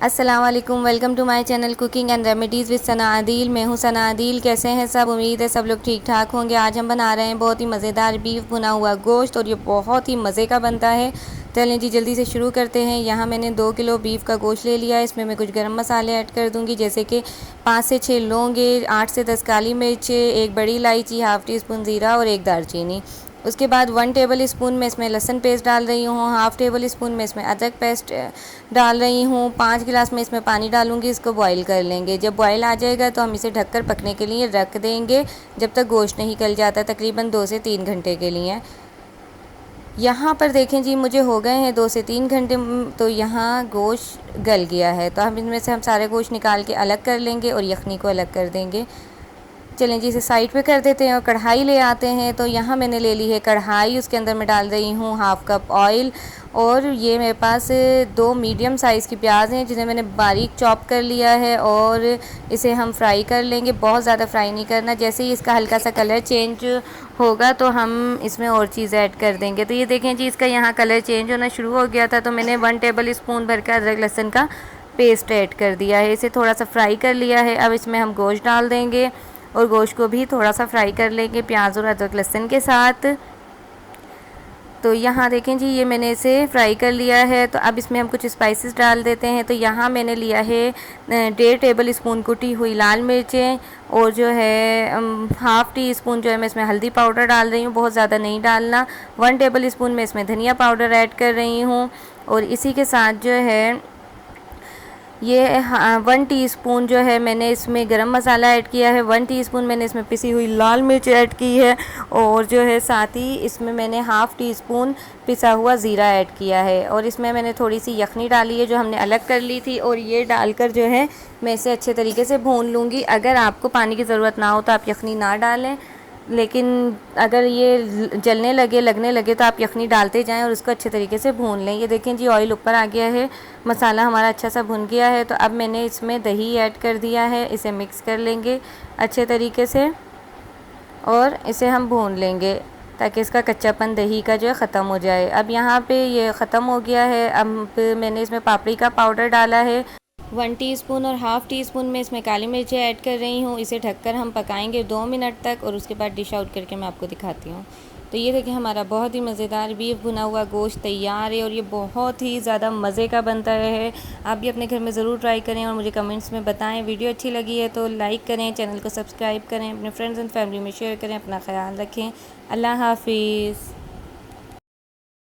अस्सलाम वालेकुम, welcome to my channel cooking and remedies with Sana Adil. मैं हूँ सना आदिल। कैसे हैं सब? उम्मीद है सब लोग ठीक ठाक होंगे। आज हम बना रहे हैं बहुत ही मज़ेदार बीफ भुना हुआ गोश्त और ये बहुत ही मज़े का बनता है। चलें जी जल्दी से शुरू करते हैं। यहाँ मैंने 2 किलो बीफ का गोश्त ले लिया है। इसमें मैं कुछ गरम मसाले ऐड कर दूँगी, जैसे कि 5 से 6 लौंगे, 8 से 10 काली मिर्च, 1 बड़ी इलायची, हाफ़ टी स्पून ज़ीरा और 1 दालचीनी। उसके बाद 1 टेबल स्पून में इसमें लहसुन पेस्ट डाल रही हूँ, हाफ़ टेबल स्पून में इसमें अदरक पेस्ट डाल रही हूँ। 5 गिलास में इसमें पानी डालूँगी, इसको बॉईल कर लेंगे। जब बॉईल आ जाएगा तो हम इसे ढककर पकने के लिए रख देंगे जब तक गोश्त नहीं गल जाता, तकरीबन 2 से 3 घंटे के लिए। यहाँ पर देखें जी, मुझे हो गए हैं 2 से 3 घंटे, तो यहाँ गोश्त गल गया है। तो हम इनमें से हम सारे गोश्त निकाल के अलग कर लेंगे और यखनी को अलग कर देंगे। चलें जी इसे साइड पे कर देते हैं और कढ़ाई ले आते हैं। तो यहाँ मैंने ले ली है कढ़ाई, उसके अंदर मैं डाल रही हूँ हाफ़ कप ऑयल। और ये मेरे पास 2 मीडियम साइज़ की प्याज हैं जिन्हें मैंने बारीक चॉप कर लिया है और इसे हम फ्राई कर लेंगे। बहुत ज़्यादा फ्राई नहीं करना, जैसे ही इसका हल्का सा कलर चेंज होगा तो हम इसमें और चीज़ ऐड कर देंगे। तो ये देखें जी, इसका यहाँ कलर चेंज होना शुरू हो गया था, तो मैंने 1 टेबल स्पून भर का अदरक लहसुन का पेस्ट ऐड कर दिया है। इसे थोड़ा सा फ्राई कर लिया है। अब इसमें हम गोश्त डाल देंगे और गोश्त को भी थोड़ा सा फ्राई कर लेंगे प्याज और अदरक लहसुन के साथ। तो यहाँ देखें जी, ये मैंने इसे फ्राई कर लिया है। तो अब इसमें हम कुछ स्पाइसेस डाल देते हैं। तो यहाँ मैंने लिया है 1.5 टेबल स्पून कुटी हुई लाल मिर्चें और जो है हाफ़ टी स्पून जो है मैं इसमें हल्दी पाउडर डाल रही हूँ, बहुत ज़्यादा नहीं डालना। 1 टेबल स्पून में इसमें धनिया पाउडर ऐड कर रही हूँ और इसी के साथ जो है ये 1 टीस्पून जो है मैंने इसमें गरम मसाला ऐड किया है। 1 टीस्पून मैंने इसमें पिसी हुई लाल मिर्च ऐड की है और जो है साथ ही इसमें मैंने हाफ़ टी स्पून पिसा हुआ ज़ीरा ऐड किया है। और इसमें मैंने थोड़ी सी यखनी डाली है जो हमने अलग कर ली थी, और ये डालकर जो है मैं इसे अच्छे तरीके से भून लूँगी। अगर आपको पानी की ज़रूरत ना हो तो आप यखनी ना डालें, लेकिन अगर ये जलने लगे लगने लगे तो आप यखनी डालते जाएं और उसको अच्छे तरीके से भून लें। ये देखें जी, ऑयल ऊपर आ गया है, मसाला हमारा अच्छा सा भुन गया है। तो अब मैंने इसमें दही ऐड कर दिया है, इसे मिक्स कर लेंगे अच्छे तरीके से और इसे हम भून लेंगे ताकि इसका कच्चापन दही का जो है ख़त्म हो जाए। अब यहाँ पे ये ख़त्म हो गया है। अब मैंने इसमें पापड़ी का पाउडर डाला है 1 टीस्पून और हाफ़ टी स्पून में इसमें काली मिर्चें ऐड कर रही हूँ। इसे ढककर हम पकाएंगे 2 मिनट तक और उसके बाद डिश आउट करके मैं आपको दिखाती हूँ। तो ये देखिए, हमारा बहुत ही मज़ेदार बीफ भुना हुआ गोश्त तैयार है और ये बहुत ही ज़्यादा मज़े का बनता है। आप भी अपने घर में ज़रूर ट्राई करें और मुझे कमेंट्स में बताएं। वीडियो अच्छी लगी है तो लाइक करें, चैनल को सब्सक्राइब करें, अपने फ्रेंड्स एंड फैमिली में शेयर करें। अपना ख्याल रखें। अल्लाह हाफिज़।